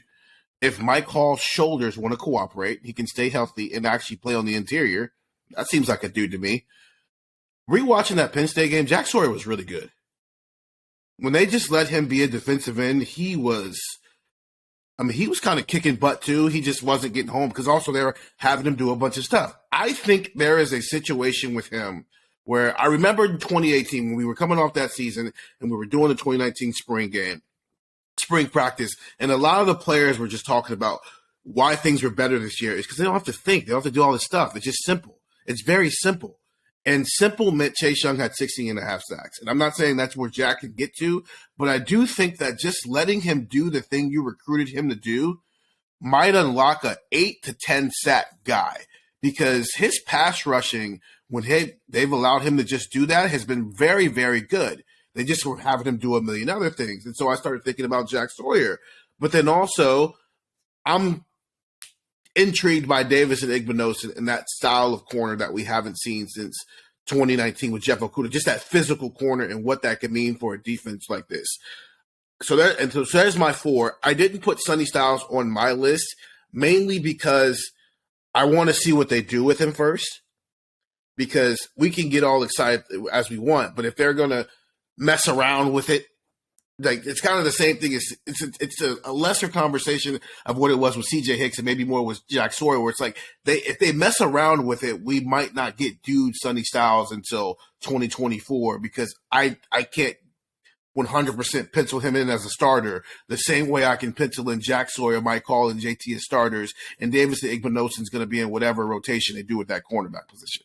If Mike Hall's shoulders want to cooperate, he can stay healthy and actually play on the interior. That seems like a dude to me. Rewatching that Penn State game, Jack Sawyer was really good. When they just let him be a defensive end, he was kind of kicking butt too. He just wasn't getting home because also they were having him do a bunch of stuff. I think there is a situation with him where I remember in 2018 when we were coming off that season and we were doing the 2019 spring practice, and a lot of the players were just talking about why things were better this year is because they don't have to think. They don't have to do all this stuff. It's just simple. It's very simple. And simple meant Chase Young had 16.5 sacks. And I'm not saying that's where Jack can get to, but I do think that just letting him do the thing you recruited him to do might unlock a 8 to 10 sack guy, because his pass rushing, when they've allowed him to just do that, has been very, very good. They just were having him do a million other things. And so I started thinking about Jack Sawyer. But then also, I'm intrigued by Davis and Igbinosun and that style of corner that we haven't seen since 2019 with Jeff Okudah, just that physical corner and what that could mean for a defense like this. So there's my 4. I didn't put Sonny Styles on my list mainly because I want to see what they do with him first, because we can get all excited as we want, but if they're going to mess around with it, like it's kind of the same thing. It's a lesser conversation of what it was with CJ Hicks and maybe more with Jack Sawyer, where it's like if they mess around with it, we might not get dude Sonny Styles until 2024, because I can't 100% pencil him in as a starter the same way I can pencil in Jack Sawyer, Mike Hall, and JT as starters, and Davis and Igbinosun is going to be in whatever rotation they do with that cornerback position.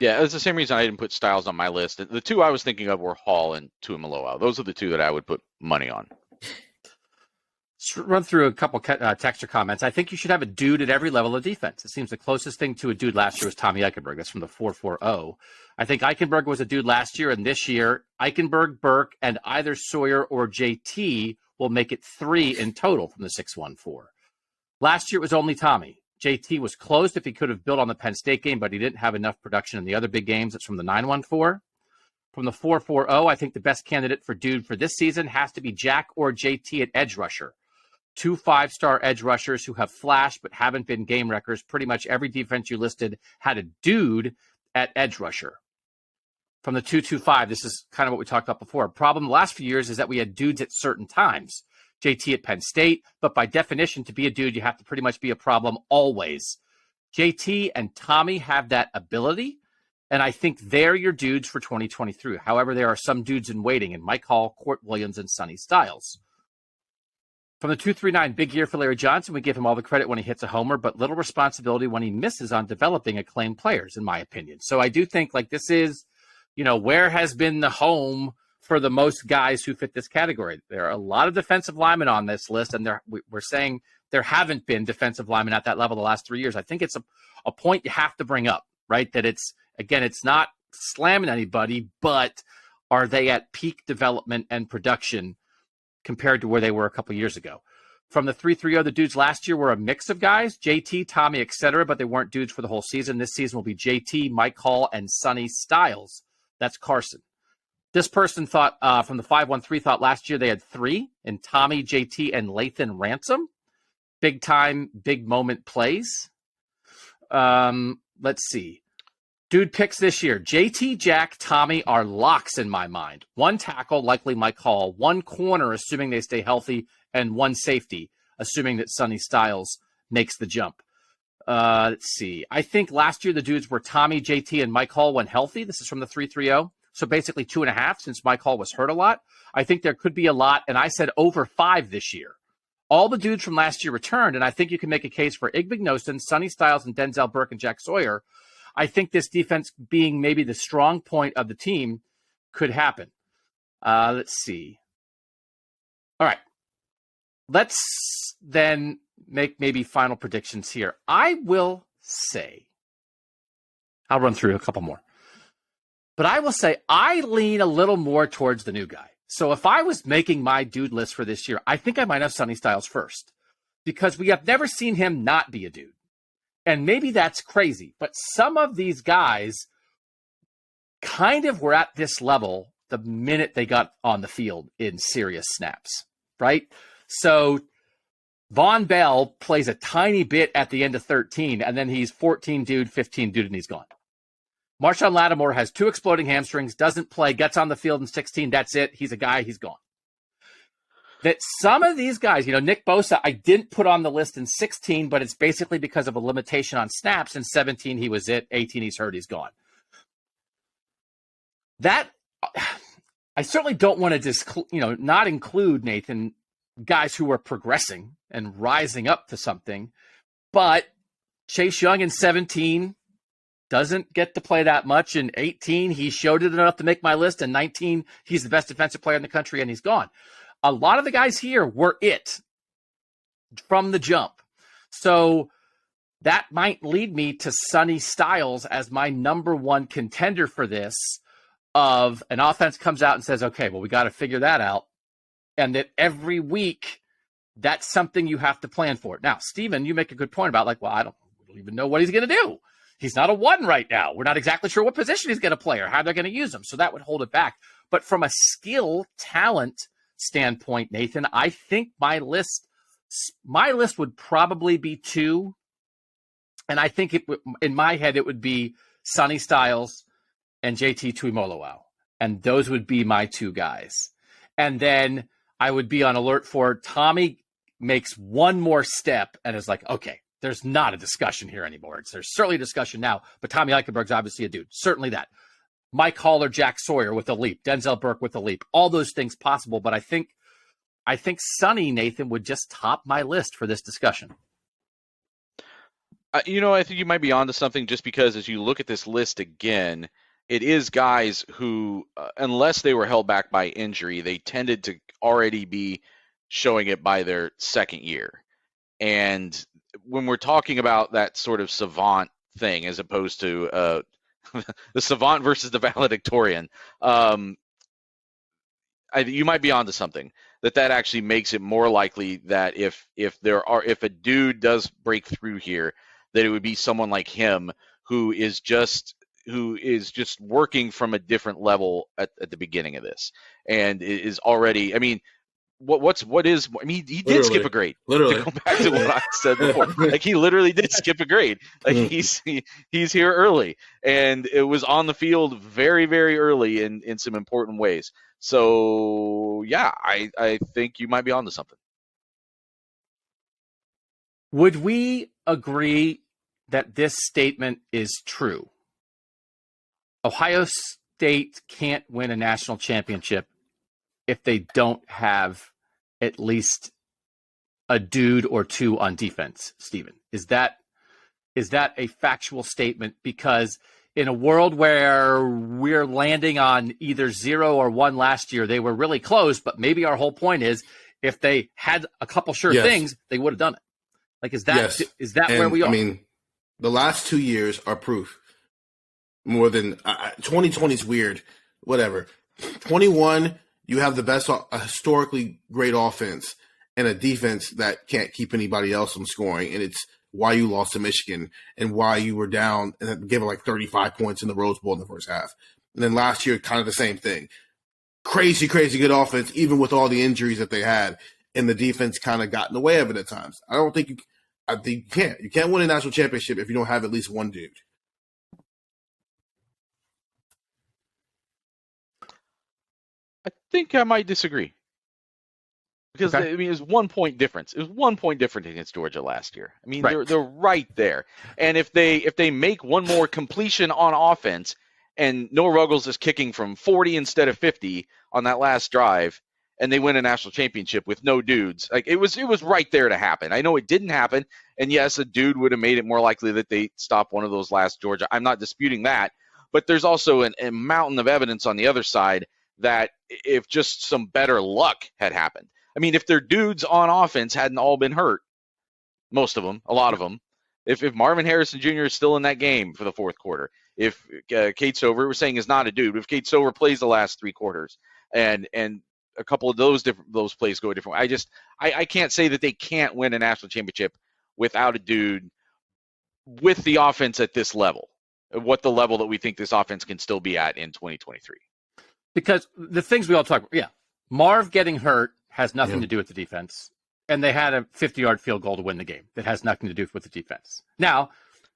Yeah, it's the same reason I didn't put Styles on my list. The two I was thinking of were Hall and Tuimoloau. Those are the two that I would put money on. Let's run through a couple texture comments. I think you should have a dude at every level of defense. It seems the closest thing to a dude last year was Tommy Eichenberg. That's from the 440. I think Eichenberg was a dude last year, and this year, Eichenberg, Burke, and either Sawyer or JT will make it 3 in total from the 614. Last year, it was only Tommy. JT was close if he could have built on the Penn State game, but he didn't have enough production in the other big games. It's from the 914. From the 440, I think the best candidate for dude for this season has to be Jack or JT at edge rusher. 2 5-star edge rushers who have flashed but haven't been game wreckers. Pretty much every defense you listed had a dude at edge rusher. From the 225, this is kind of what we talked about before. Problem the last few years is that we had dudes at certain times. JT at Penn State, but by definition, to be a dude, you have to pretty much be a problem always. JT and Tommy have that ability, and I think they're your dudes for 2023. However, there are some dudes in waiting in Mike Hall, Court Williams, and Sonny Styles. From the 239, big year for Larry Johnson. We give him all the credit when he hits a homer, but little responsibility when he misses on developing acclaimed players, in my opinion. So I do think like this is, where has been the home for the most guys who fit this category? There are a lot of defensive linemen on this list, and we're saying there haven't been defensive linemen at that level the last 3 years. I think it's a point you have to bring up, right? That it's not slamming anybody, but are they at peak development and production compared to where they were a couple years ago? From the 330, the dudes last year were a mix of guys, JT, Tommy, etc., but they weren't dudes for the whole season. This season will be JT, Mike Hall, and Sonny Styles. That's Carson. This person thought, from the 513, thought last year they had 3 in Tommy, JT, and Lathan Ransom. Big time, big moment plays. Let's see. Dude picks this year. JT, Jack, Tommy are locks in my mind. 1 tackle, likely Mike Hall. 1 corner, assuming they stay healthy. And 1 safety, assuming that Sonny Styles makes the jump. Let's see. I think last year the dudes were Tommy, JT, and Mike Hall when healthy. This is from the 330. So basically 2.5 since Mike Hall was hurt a lot. I think there could be a lot, and I said over 5 this year. All the dudes from last year returned, and I think you can make a case for Igbignosin, Sonny Styles, and Denzel Burke and Jack Sawyer. I think this defense being maybe the strong point of the team could happen. Let's see. All right. Let's then make maybe final predictions here. I will say, I'll run through a couple more, but I will say I lean a little more towards the new guy. So if I was making my dude list for this year, I think I might have Sonny Styles first because we have never seen him not be a dude. And maybe that's crazy, but some of these guys kind of were at this level the minute they got on the field in serious snaps, right? So Vonn Bell plays a tiny bit at the end of 13, and then he's 14 dude, 15 dude, and he's gone. Marshon Lattimore has 2 exploding hamstrings, doesn't play, gets on the field in 16, that's it. He's a guy, he's gone. That some of these guys, Nick Bosa, I didn't put on the list in 16, but it's basically because of a limitation on snaps. In 17, he was it. 18, he's hurt, he's gone. That, I certainly don't want to not include, Nathan, guys who are progressing and rising up to something, but Chase Young in 17 doesn't get to play that much. In 18, he showed it enough to make my list. In 19, he's the best defensive player in the country, and he's gone. A lot of the guys here were it from the jump. So that might lead me to Sonny Styles as my number 1 contender for this, of an offense comes out and says, okay, well, we got to figure that out. And that every week, that's something you have to plan for. Now, Steven, you make a good point about I don't even know what he's going to do. He's not a 1 right now. We're not exactly sure what position he's going to play or how they're going to use him. So that would hold it back. But from a skill, talent standpoint, Nathan, I think my list would probably be 2. And I think in my head, it would be Sonny Styles and JT Tuimoloau. And those would be my 2 guys. And then I would be on alert for Tommy makes 1 more step and is like, okay, there's not a discussion here anymore. There's certainly a discussion now, but Tommy Eichenberg's obviously a dude. Certainly that. Mike Hall or Jack Sawyer with a leap. Denzel Burke with a leap. All those things possible, but I think Sonny, Nathan, would just top my list for this discussion. I think you might be onto something just because as you look at this list again, it is guys who, unless they were held back by injury, they tended to already be showing it by their second year. And when we're talking about that sort of savant thing, as opposed to the savant versus the valedictorian, you might be onto something. That actually makes it more likely that if a dude does break through here, that it would be someone like him who is just working from a different level at the beginning of this, and is already. I mean, he did skip a grade. Literally. To go back to what I said before, like he literally did skip a grade. Like he's here early, and it was on the field very, very early in some important ways. So yeah, I think you might be onto something. Would we agree that this statement is true? Ohio State can't win a national championship if they don't have at least a dude or two on defense, Stephen. Is that a factual statement? Because in a world where we're landing on either 0 or 1 last year, they were really close, but maybe our whole point is if they had a couple sure things, they would have done it. Like, is that where we are? I mean, the last 2 years are proof. More than 2020 is weird. Whatever. 21, you have the best historically great offense and a defense that can't keep anybody else from scoring. And it's why you lost to Michigan and why you were down and gave it like 35 points in the Rose Bowl in the first half. And then last year, kind of the same thing. Crazy, crazy good offense, even with all the injuries that they had. And the defense kind of got in the way of it at times. I think you can't. You can't win a national championship if you don't have at least one dude. I think I might disagree. Because, okay. I mean, it was 1 point difference. It was 1 point difference against Georgia last year. I mean, right. They're right there. And if they make one more completion on offense and Noah Ruggles is kicking from 40 instead of 50 on that last drive, and they win a national championship with no dudes, like it was right there to happen. I know it didn't happen, and yes, a dude would have made it more likely that they stop one of those last Georgia. I'm not disputing that, but there's also a mountain of evidence on the other side that if just some better luck had happened. I mean, if their dudes on offense hadn't all been hurt, most of them, a lot of them, if Marvin Harrison Jr. is still in that game for the fourth quarter, if Kate Stover, we're saying is not a dude, if Kate Stover plays the last 3 quarters and a couple of those plays go a different way, I can't say that they can't win a national championship without a dude with the offense at this level, what the level that we think this offense can still be at in 2023. Because the things we all talk about, Marv getting hurt has nothing to do with the defense. And they had a 50-yard field goal to win the game. That has nothing to do with the defense. Now,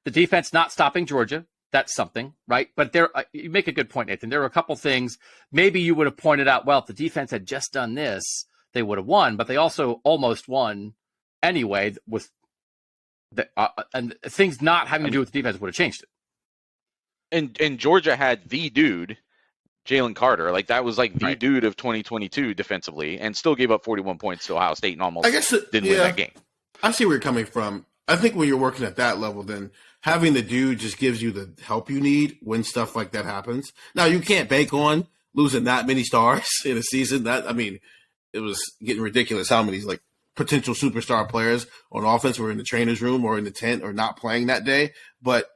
the defense not stopping Georgia, that's something, right? But you make a good point, Nathan. There are a couple things. Maybe you would have pointed out, well, if the defense had just done this, they would have won. But they also almost won anyway with and things not having to do with the defense would have changed it. And Georgia had the dude, Jalen Carter, like that was like the dude of 2022 defensively, and still gave up 41 points to Ohio State and almost didn't win that game. I see where you're coming from. I think when you're working at that level, then having the dude just gives you the help you need when stuff like that happens. Now, you can't bank on losing that many stars in a season. It was getting ridiculous how many like potential superstar players on offense were in the trainer's room or in the tent or not playing that day. But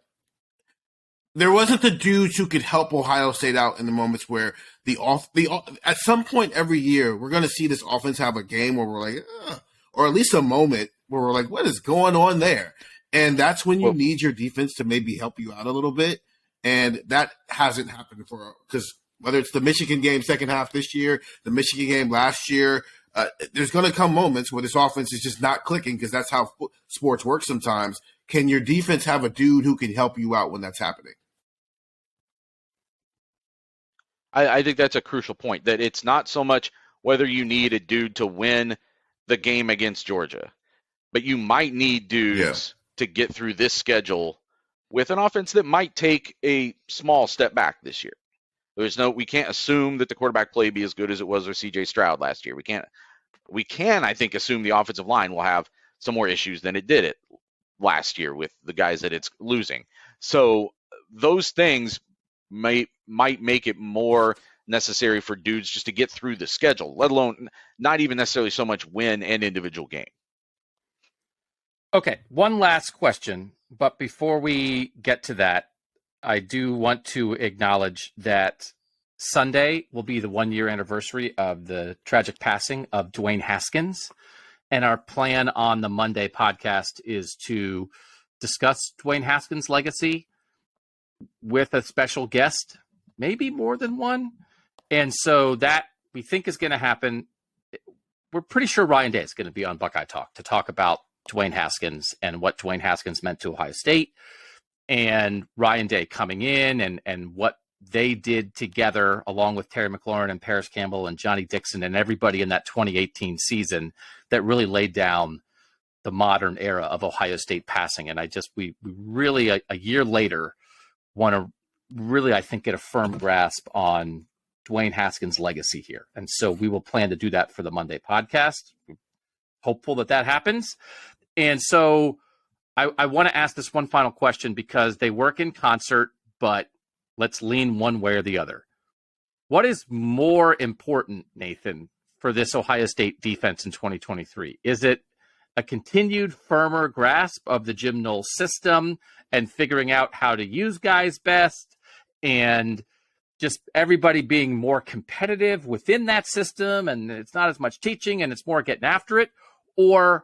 there wasn't the dudes who could help Ohio State out in the moments where at some point every year, we're going to see this offense have a game where we're like, or at least a moment where we're like, what is going on there? And that's when you need your defense to maybe help you out a little bit. And that hasn't happened because whether it's the Michigan game second half this year, the Michigan game last year, there's going to come moments where this offense is just not clicking because that's how sports work sometimes. Can your defense have a dude who can help you out when that's happening? I think that's a crucial point, that it's not so much whether you need a dude to win the game against Georgia, but you might need dudes to get through this schedule with an offense that might take a small step back this year. We can't assume that the quarterback play be as good as it was with C.J. Stroud last year. We can, I think, assume the offensive line will have some more issues than it did last year with the guys that it's losing. So those things might make it more necessary for dudes just to get through the schedule, let alone not even necessarily so much win an individual game. Okay, one last question, but before we get to that, I do want to acknowledge that Sunday will be the 1-year anniversary of the tragic passing of Dwayne Haskins. And our plan on the Monday podcast is to discuss Dwayne Haskins' legacy with a special guest, maybe more than one. And so that we think is going to happen. We're pretty sure Ryan Day is going to be on Buckeye Talk to talk about Dwayne Haskins and what Dwayne Haskins meant to Ohio State, and Ryan Day coming in and what they did together along with Terry McLaurin and Paris Campbell and Johnny Dixon and everybody in that 2018 season that really laid down the modern era of Ohio State passing. And we really, a year later, want to really, I think, get a firm grasp on Dwayne Haskins' legacy here. And so we will plan to do that for the Monday podcast. Hopeful that happens. And so I want to ask this one final question because they work in concert, but let's lean one way or the other. What is more important, Nathan, for this Ohio State defense in 2023? Is it a continued firmer grasp of the Jim Knowles system and figuring out how to use guys best and just everybody being more competitive within that system and it's not as much teaching and it's more getting after it? Or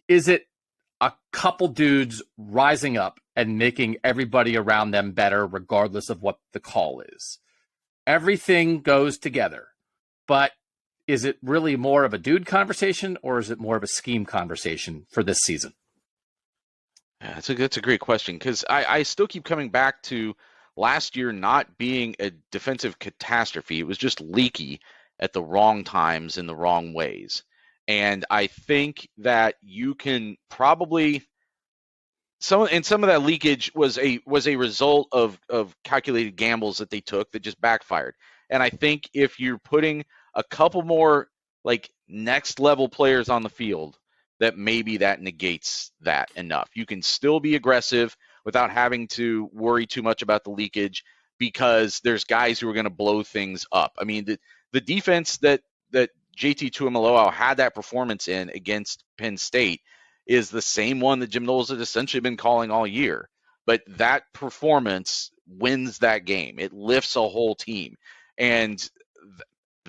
is it a couple dudes rising up and making everybody around them better regardless of what the call is? Everything goes together, but is it really more of a dude conversation or is it more of a scheme conversation for this season? Yeah, that's a great question because I still keep coming back to last year not being a defensive catastrophe. It was just leaky at the wrong times in the wrong ways. And I think that you can probably some of that leakage was a result of calculated gambles that they took that just backfired. And I think if you're putting a couple more like next level players on the field, that maybe that negates that enough. You can still be aggressive without having to worry too much about the leakage because there's guys who are going to blow things up. I mean, the defense that JT Tuimoloau had that performance in against Penn State is the same one that Jim Knowles has essentially been calling all year. But that performance wins that game. It lifts a whole team. And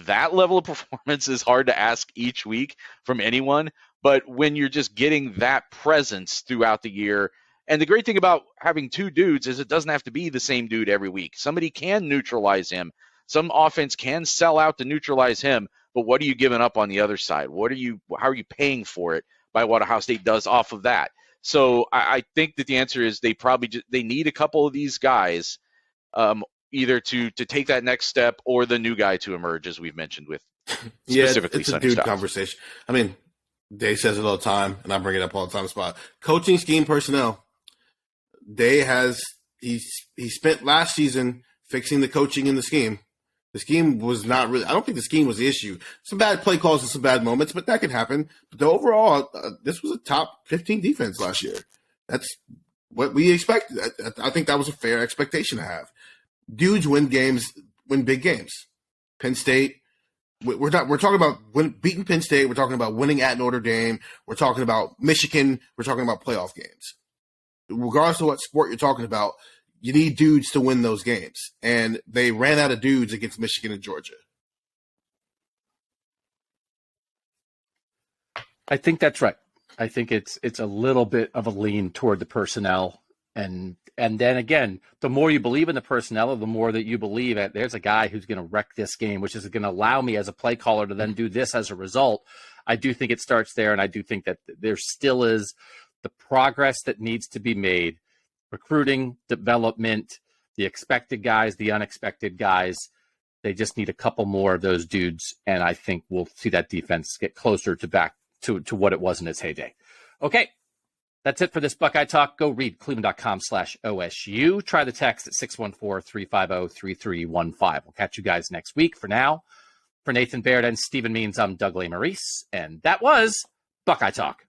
that level of performance is hard to ask each week from anyone. But when you're just getting that presence throughout the year, and the great thing about having two dudes is it doesn't have to be the same dude every week. Somebody can neutralize him. Some offense can sell out to neutralize him. But what are you giving up on the other side? How are you paying for it by what Ohio State does off of that? So I think that the answer is they need a couple of these guys either to take that next step or the new guy to emerge, as we've mentioned with specifically it's a Sonny dude Styles. conversation. I mean, Day says it all the time, and I bring it up all the time. Spot coaching scheme personnel. Day he spent last season fixing the coaching in the scheme. The scheme was not really – I don't think the scheme was the issue. Some bad play calls and some bad moments, but that could happen. But the overall, this was a top 15 defense last year. That's what we expected. I think that was a fair expectation to have. Dudes win big games. Penn State, we're talking about beating Penn State. We're talking about winning at Notre Dame. We're talking about Michigan. We're talking about playoff games. Regardless of what sport you're talking about, you need dudes to win those games. And they ran out of dudes against Michigan and Georgia. I think that's right. I think it's a little bit of a lean toward the personnel. And then again, the more you believe in the personnel, the more that you believe that there's a guy who's going to wreck this game, which is going to allow me as a play caller to then do this as a result. I do think it starts there. And I do think that there still is the progress that needs to be made. Recruiting, development, the expected guys, the unexpected guys. They just need a couple more of those dudes. And I think we'll see that defense get closer to what it was in its heyday. Okay. That's it for this Buckeye Talk. Go read cleveland.com/OSU. Try the text at 614-350-3315. We'll catch you guys next week. For now, for Nathan Baird and Stephen Means, I'm Doug Maurice, and that was Buckeye Talk.